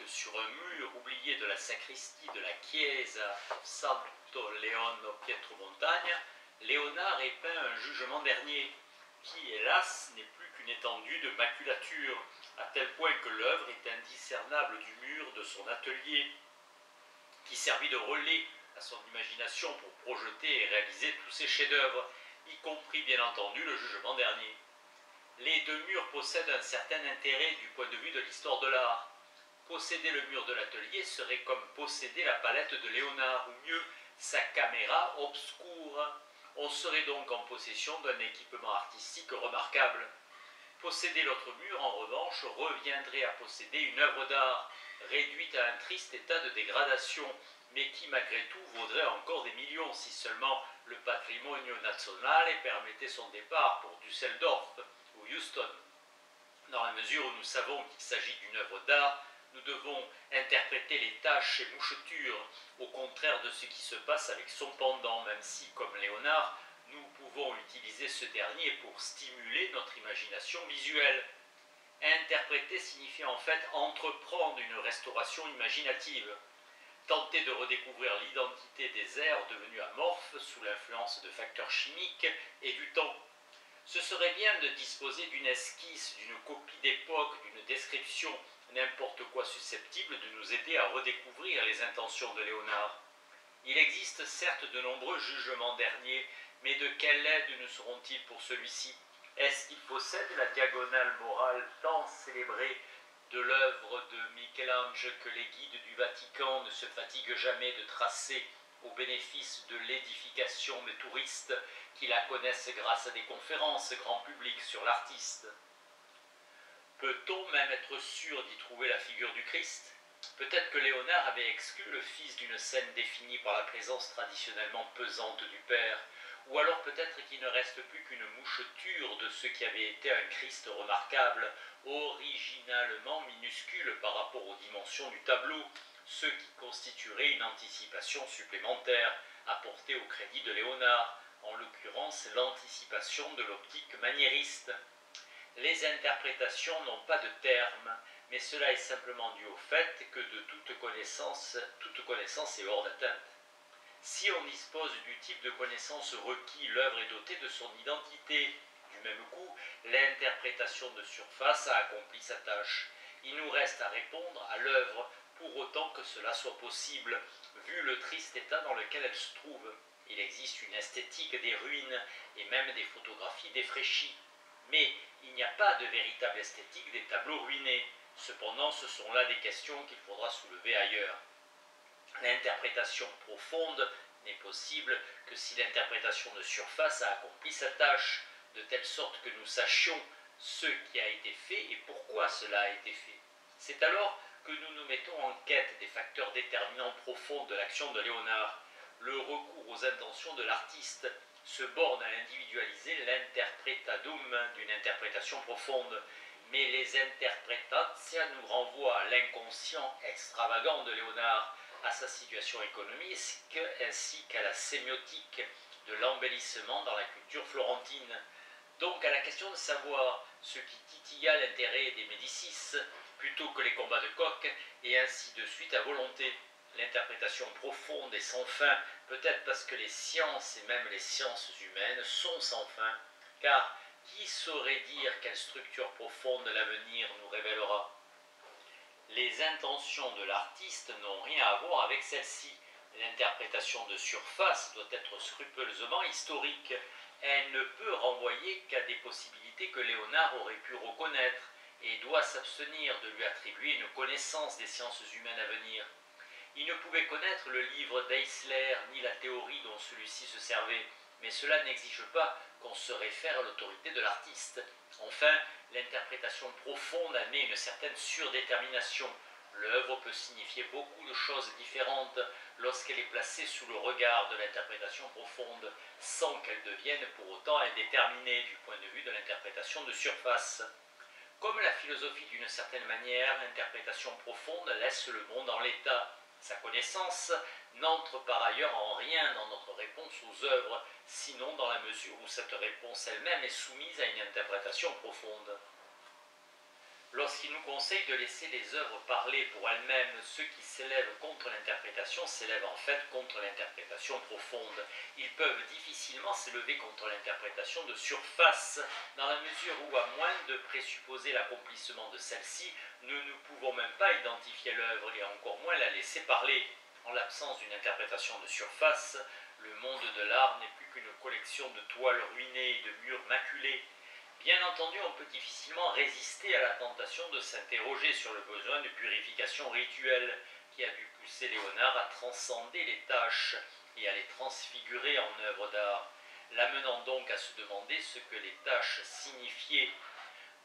que sur un mur oublié de la sacristie de la Chiesa Santo Leone Pietromontagna, Léonard ait peint un jugement dernier, qui, hélas, n'est plus qu'une étendue de maculature, à tel point que l'œuvre est indiscernable du mur de son atelier, qui servit de relais à son imagination pour projeter et réaliser tous ses chefs-d'œuvre, y compris bien entendu le jugement dernier. Les deux murs possèdent un certain intérêt du point de vue de l'histoire de l'art. Posséder le mur de l'atelier serait comme posséder la palette de Léonard, ou mieux, sa caméra obscura. On serait donc en possession d'un équipement artistique remarquable. Posséder l'autre mur, en revanche, reviendrait à posséder une œuvre d'art, réduite à un triste état de dégradation, mais qui malgré tout vaudrait encore des millions si seulement le patrimonio nazionale permettait son départ pour Düsseldorf ou Houston. Dans la mesure où nous savons qu'il s'agit d'une œuvre d'art, nous devons interpréter les taches et mouchetures, au contraire de ce qui se passe avec son pendant, même si, comme Léonard, nous pouvons utiliser ce dernier pour stimuler notre imagination visuelle. Interpréter signifie en fait entreprendre une restauration imaginative, tenter de redécouvrir l'identité des airs devenus amorphes sous l'influence de facteurs chimiques et du temps. Ce serait bien de disposer d'une esquisse, d'une copie d'époque, d'une description, n'importe quoi susceptible de nous aider à redécouvrir les intentions de Léonard. Il existe certes de nombreux jugements derniers, mais de quelle aide nous seront-ils pour celui-ci? Est-ce qu'il possède la diagonale morale tant célébrée de l'œuvre de Michel-Ange que les guides du Vatican ne se fatiguent jamais de tracer au bénéfice de l'édification des touristes qui la connaissent grâce à des conférences grand public sur l'artiste? Peut-on même être sûr d'y trouver la figure du Christ? Peut-être que Léonard avait exclu le fils d'une scène définie par la présence traditionnellement pesante du Père, ou alors peut-être qu'il ne reste plus qu'une moucheture de ce qui avait été un Christ remarquable, originalement minuscule par rapport aux dimensions du tableau, ce qui constituerait une anticipation supplémentaire apportée au crédit de Léonard, en l'occurrence l'anticipation de l'optique maniériste. Les interprétations n'ont pas de terme, mais cela est simplement dû au fait que de toute connaissance est hors d'atteinte. Si on dispose du type de connaissance requis, l'œuvre est dotée de son identité. Du même coup, l'interprétation de surface a accompli sa tâche. Il nous reste à répondre à l'œuvre, pour autant que cela soit possible, vu le triste état dans lequel elle se trouve. Il existe une esthétique des ruines et même des photographies défraîchies. Mais il n'y a pas de véritable esthétique des tableaux ruinés. Cependant, ce sont là des questions qu'il faudra soulever ailleurs. L'interprétation profonde n'est possible que si l'interprétation de surface a accompli sa tâche, de telle sorte que nous sachions ce qui a été fait et pourquoi cela a été fait. C'est alors que nous nous mettons en quête des facteurs déterminants profonds de l'action de Léonard. Le recours aux intentions de l'artiste se borne à individualiser l'interpretadum d'une interprétation profonde, mais les interpretatia nous renvoient à l'inconscient extravagant de Léonard, à sa situation économique ainsi qu'à la sémiotique de l'embellissement dans la culture florentine. Donc à la question de savoir ce qui titilla l'intérêt des Médicis plutôt que les combats de coq, et ainsi de suite à volonté. L'interprétation profonde et sans fin, peut-être parce que les sciences et même les sciences humaines sont sans fin, car qui saurait dire quelle structure profonde l'avenir nous révélera? Les intentions de l'artiste n'ont rien à voir avec celle-ci. L'interprétation de surface doit être scrupuleusement historique. Elle ne peut renvoyer qu'à des possibilités que Léonard aurait pu reconnaître et doit s'abstenir de lui attribuer une connaissance des sciences humaines à venir. Il ne pouvait connaître le livre d'Eisler ni la théorie dont celui-ci se servait, mais cela n'exige pas qu'on se réfère à l'autorité de l'artiste. Enfin, l'interprétation profonde admet une certaine surdétermination. L'œuvre peut signifier beaucoup de choses différentes lorsqu'elle est placée sous le regard de l'interprétation profonde, sans qu'elle devienne pour autant indéterminée du point de vue de l'interprétation de surface. Comme la philosophie d'une certaine manière, l'interprétation profonde laisse le monde en l'état. Sa connaissance n'entre par ailleurs en rien dans notre réponse aux œuvres, sinon dans la mesure où cette réponse elle-même est soumise à une interprétation profonde. Lorsqu'il nous conseille de laisser les œuvres parler pour elles-mêmes, ceux qui s'élèvent contre l'interprétation s'élèvent en fait contre l'interprétation profonde. Ils peuvent difficilement s'élever contre l'interprétation de surface, dans la mesure où, à moins de présupposer l'accomplissement de celle-ci, nous ne pouvons même pas identifier l'œuvre et encore moins la laisser parler. En l'absence d'une interprétation de surface, le monde de l'art n'est plus qu'une collection de toiles ruinées et de murs maculés. Bien entendu, on peut difficilement résister à la tentation de s'interroger sur le besoin de purification rituelle qui a dû pousser Léonard à transcender les tâches et à les transfigurer en œuvres d'art, l'amenant donc à se demander ce que les tâches signifiaient.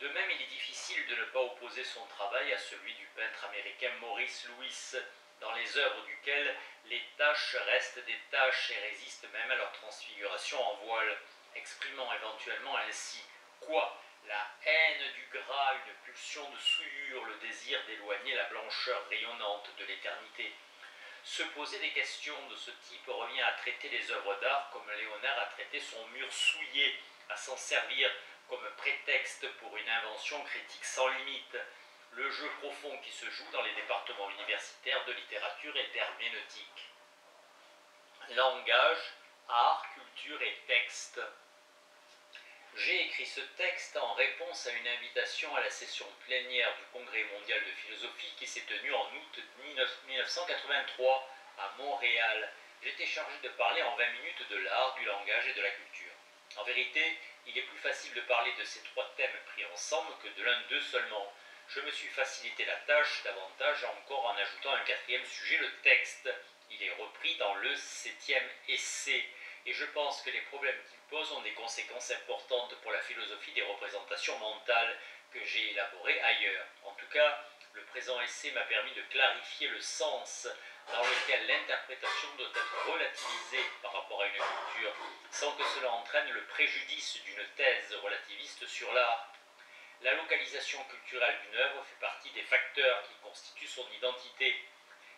De même, il est difficile de ne pas opposer son travail à celui du peintre américain Maurice Lewis, dans les œuvres duquel les tâches restent des tâches et résistent même à leur transfiguration en voile, exprimant éventuellement ainsi quoi? La haine du gras, une pulsion de souillure, le désir d'éloigner la blancheur rayonnante de l'éternité. Se poser des questions de ce type revient à traiter les œuvres d'art comme Léonard a traité son mur souillé, à s'en servir comme prétexte pour une invention critique sans limite, le jeu profond qui se joue dans les départements universitaires de littérature et d'herméneutique. Langage, art, culture et texte. J'ai écrit ce texte en réponse à une invitation à la session plénière du Congrès mondial de philosophie qui s'est tenue en août 1983 à Montréal. J'étais chargé de parler en 20 minutes de l'art, du langage et de la culture. En vérité, il est plus facile de parler de ces trois thèmes pris ensemble que de l'un d'eux seulement. Je me suis facilité la tâche davantage encore en ajoutant un quatrième sujet, le texte. Il est repris dans le 7e essai. Et je pense que les problèmes qu'il pose ont des conséquences importantes pour la philosophie des représentations mentales que j'ai élaborées ailleurs. En tout cas, le présent essai m'a permis de clarifier le sens dans lequel l'interprétation doit être relativisée par rapport à une culture, sans que cela entraîne le préjudice d'une thèse relativiste sur l'art. La localisation culturelle d'une œuvre fait partie des facteurs qui constituent son identité.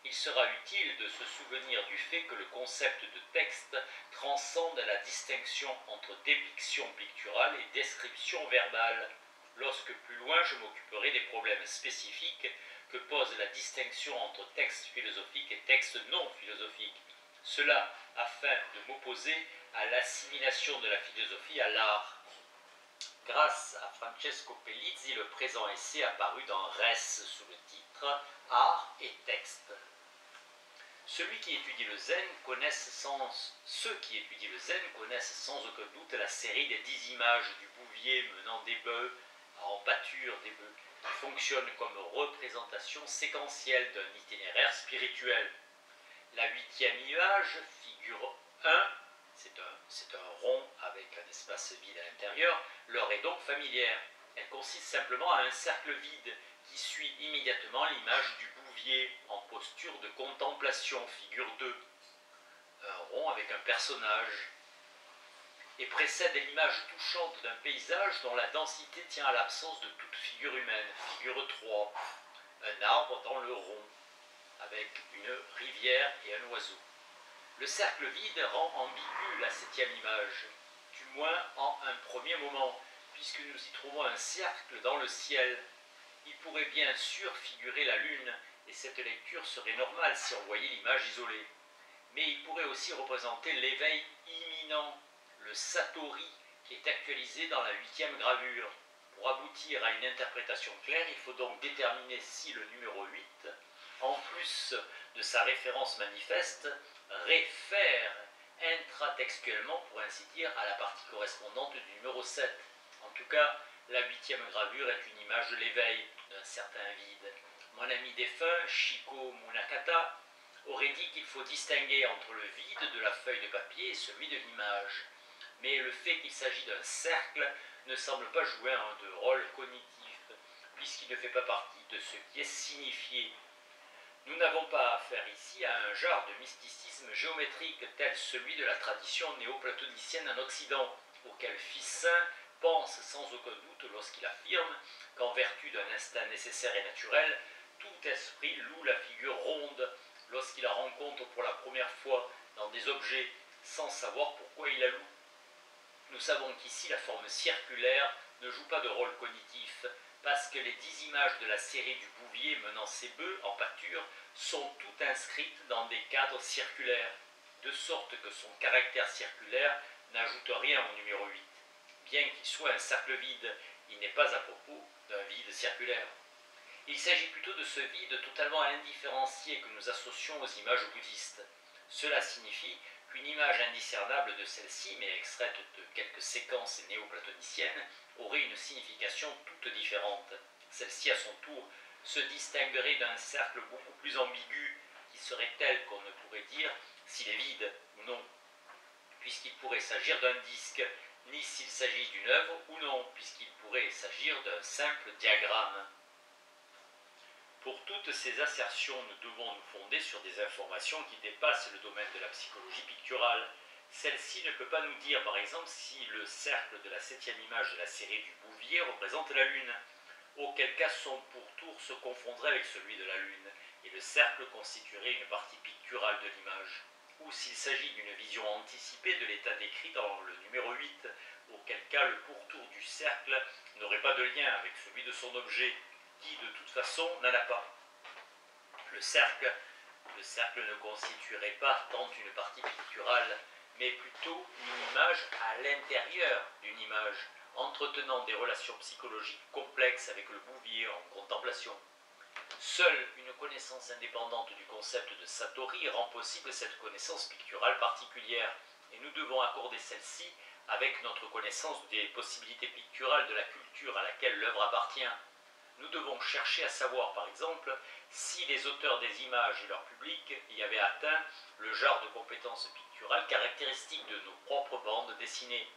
Il sera utile de se souvenir du fait que le concept de texte transcende la distinction entre dépiction picturale et description verbale, lorsque plus loin je m'occuperai des problèmes spécifiques que pose la distinction entre texte philosophique et texte non philosophique. Cela afin de m'opposer à l'assimilation de la philosophie à l'art. Grâce à Francesco Pellizzi, le présent essai apparu dans Res sous le titre Art et texte. Ceux qui étudient le zen connaissent sans aucun doute la série des 10 images du bouvier menant des bœufs en pâture des bœufs, qui fonctionne comme représentation séquentielle d'un itinéraire spirituel. La 8e image, figure 1, c'est un rond avec un espace vide à l'intérieur, leur est donc familière. Elle consiste simplement à un cercle vide qui suit immédiatement l'image du bouvier en posture de contemplation, figure 2. Un rond avec un personnage. Et précède l'image touchante d'un paysage dont la densité tient à l'absence de toute figure humaine, figure 3. Un arbre dans le rond, avec une rivière et un oiseau. Le cercle vide rend ambiguë la 7e image, du moins en un premier moment, puisque nous y trouvons un cercle dans le ciel. Il pourrait bien sûr figurer la lune, et cette lecture serait normale si on voyait l'image isolée. Mais il pourrait aussi représenter l'éveil imminent, le satori, qui est actualisé dans la 8e gravure. Pour aboutir à une interprétation claire, il faut donc déterminer si le numéro 8, en plus de sa référence manifeste, réfère intratextuellement, pour ainsi dire, à la partie correspondante du numéro 7. En tout cas, la 8e gravure est une image de l'éveil d'un certain vide. Mon ami défunt, Shiko Munakata, aurait dit qu'il faut distinguer entre le vide de la feuille de papier et celui de l'image. Mais le fait qu'il s'agit d'un cercle ne semble pas jouer un rôle cognitif, puisqu'il ne fait pas partie de ce qui est signifié. Nous n'avons pas affaire ici à un genre de mysticisme géométrique tel celui de la tradition néoplatonicienne en Occident, auquel Ficin pense sans aucun doute lorsqu'il affirme qu'en vertu d'un instinct nécessaire et naturel, tout esprit loue la figure ronde lorsqu'il la rencontre pour la première fois dans des objets sans savoir pourquoi il la loue. Nous savons qu'ici la forme circulaire ne joue pas de rôle cognitif, parce que les 10 images de la série du Bouvier menant ses bœufs en pâture sont toutes inscrites dans des cadres circulaires, de sorte que son caractère circulaire n'ajoute rien au numéro 8. Bien qu'il soit un cercle vide, il n'est pas à propos d'un vide circulaire. Il s'agit plutôt de ce vide totalement indifférencié que nous associons aux images bouddhistes. Cela signifie qu'une image indiscernable de celle-ci, mais extraite de quelques séquences néoplatoniciennes, aurait une signification toute différente. Celle-ci, à son tour, se distinguerait d'un cercle beaucoup plus ambigu, qui serait tel qu'on ne pourrait dire s'il est vide ou non, puisqu'il pourrait s'agir d'un disque, ni s'il s'agit d'une œuvre ou non, puisqu'il pourrait s'agir d'un simple diagramme. Pour toutes ces assertions, nous devons nous fonder sur des informations qui dépassent le domaine de la psychologie picturale. Celle-ci ne peut pas nous dire, par exemple, si le cercle de la 7e image de la série du Bouvier représente la Lune, auquel cas son pourtour se confondrait avec celui de la Lune, et le cercle constituerait une partie picturale de l'image. Ou s'il s'agit d'une vision anticipée de l'état décrit dans le numéro 8, auquel cas le pourtour du cercle n'aurait pas de lien avec celui de son objet, qui de toute façon n'en a pas. Le cercle ne constituerait pas tant une partie picturale, mais plutôt une image à l'intérieur d'une image, entretenant des relations psychologiques complexes avec le Bouvier en contemplation. Seule une connaissance indépendante du concept de Satori rend possible cette connaissance picturale particulière, et nous devons accorder celle-ci avec notre connaissance des possibilités picturales de la culture à laquelle l'œuvre appartient. Nous devons chercher à savoir, par exemple, si les auteurs des images et leur public y avaient atteint le genre de compétences picturales caractéristiques de nos propres bandes dessinées,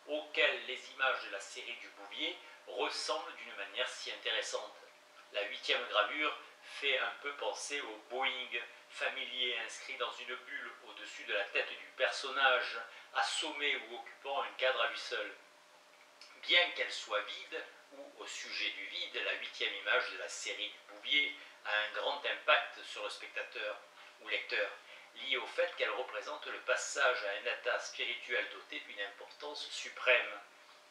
auxquelles les images de la série du Bouvier ressemblent d'une manière si intéressante. La 8e gravure fait un peu penser au Boeing familier inscrit dans une bulle au-dessus de la tête du personnage, assommé ou occupant un cadre à lui seul. Bien qu'elle soit vide, ou au sujet du vide, la 8e image de la série du Bouvier a un grand impact sur le spectateur ou lecteur, lié au fait qu'elle représente le passage à un état spirituel doté d'une importance suprême.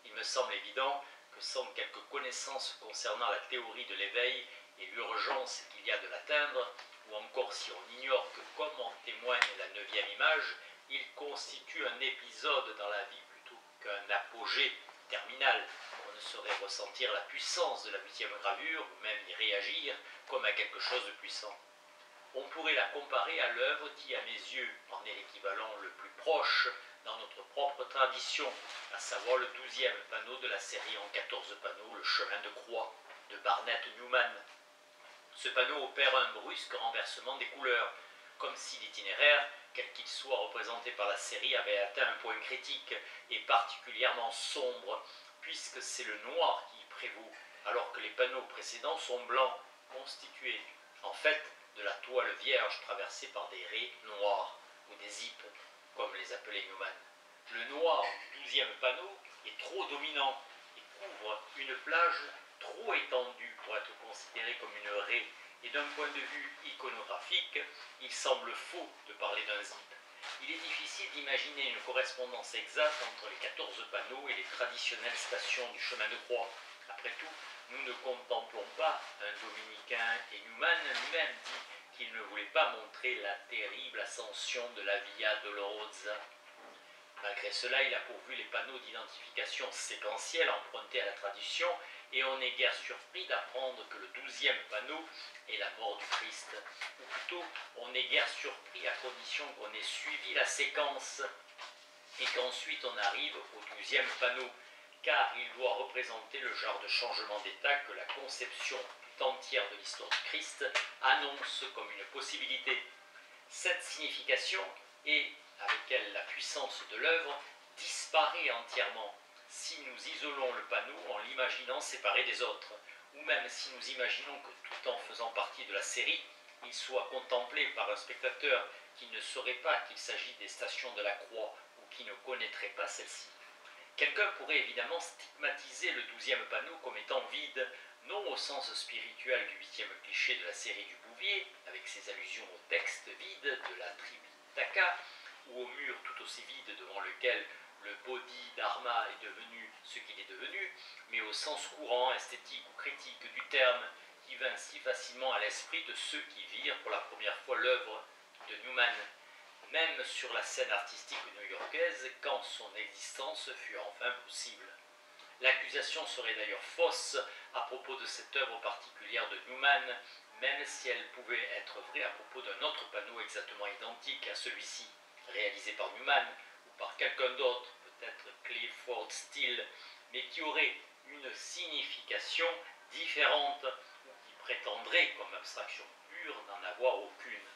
Il me semble évident que sans quelques connaissances concernant la théorie de l'éveil et l'urgence qu'il y a de l'atteindre, ou encore si on ignore que, comme en témoigne la 9e image, il constitue un épisode dans la vie plutôt qu'un apogée terminal, on ne saurait ressentir la puissance de la 8e gravure, ou même y réagir comme à quelque chose de puissant. On pourrait la comparer à l'œuvre qui, à mes yeux, en est l'équivalent le plus proche dans notre propre tradition, à savoir le 12e panneau de la série en 14 panneaux, Le chemin de croix, de Barnett Newman. Ce panneau opère un brusque renversement des couleurs, comme si l'itinéraire, quel qu'il soit représenté par la série, avait atteint un point critique et particulièrement sombre, puisque c'est le noir qui y prévaut, alors que les panneaux précédents sont blancs, constitués, en fait, de la toile vierge traversée par des raies noires, ou des zips, comme les appelait Newman. Le noir du 12e panneau est trop dominant et couvre une plage trop étendue pour être considérée comme une raie, et d'un point de vue iconographique, il semble faux de parler d'un zip. Il est difficile d'imaginer une correspondance exacte entre les 14 panneaux et les traditionnelles stations du chemin de croix. Après tout, nous ne contemplons pas un dominicain, et Newman lui-même dit qu'il ne voulait pas montrer la terrible ascension de la Via Dolorosa. Malgré cela, il a pourvu les panneaux d'identification séquentielle empruntés à la tradition, et on n'est guère surpris d'apprendre que le 12e panneau est la mort du Christ. Ou plutôt, on n'est guère surpris à condition qu'on ait suivi la séquence, et qu'ensuite on arrive au 12e panneau, car il doit représenter le genre de changement d'état que la conception tout entière de l'histoire du Christ annonce comme une possibilité. Cette signification, et avec elle la puissance de l'œuvre, disparaît entièrement si nous isolons le panneau en l'imaginant séparé des autres, ou même si nous imaginons que tout en faisant partie de la série, il soit contemplé par un spectateur qui ne saurait pas qu'il s'agit des stations de la croix ou qui ne connaîtrait pas celle-ci. Quelqu'un pourrait évidemment stigmatiser le 12e panneau comme étant vide, non au sens spirituel du 8e cliché de la série du Bouvier, avec ses allusions au texte vide de la Tripitaka, ou au mur tout aussi vide devant lequel le body dharma est devenu ce qu'il est devenu, mais au sens courant, esthétique ou critique du terme, qui vint si facilement à l'esprit de ceux qui virent pour la première fois l'œuvre de Newman, même sur la scène artistique new-yorkaise, quand son existence fut enfin possible. L'accusation serait d'ailleurs fausse à propos de cette œuvre particulière de Newman, même si elle pouvait être vraie à propos d'un autre panneau exactement identique à celui-ci, réalisé par Newman ou par quelqu'un d'autre, peut-être Clifford Steele, mais qui aurait une signification différente ou qui prétendrait, comme abstraction pure, n'en avoir aucune.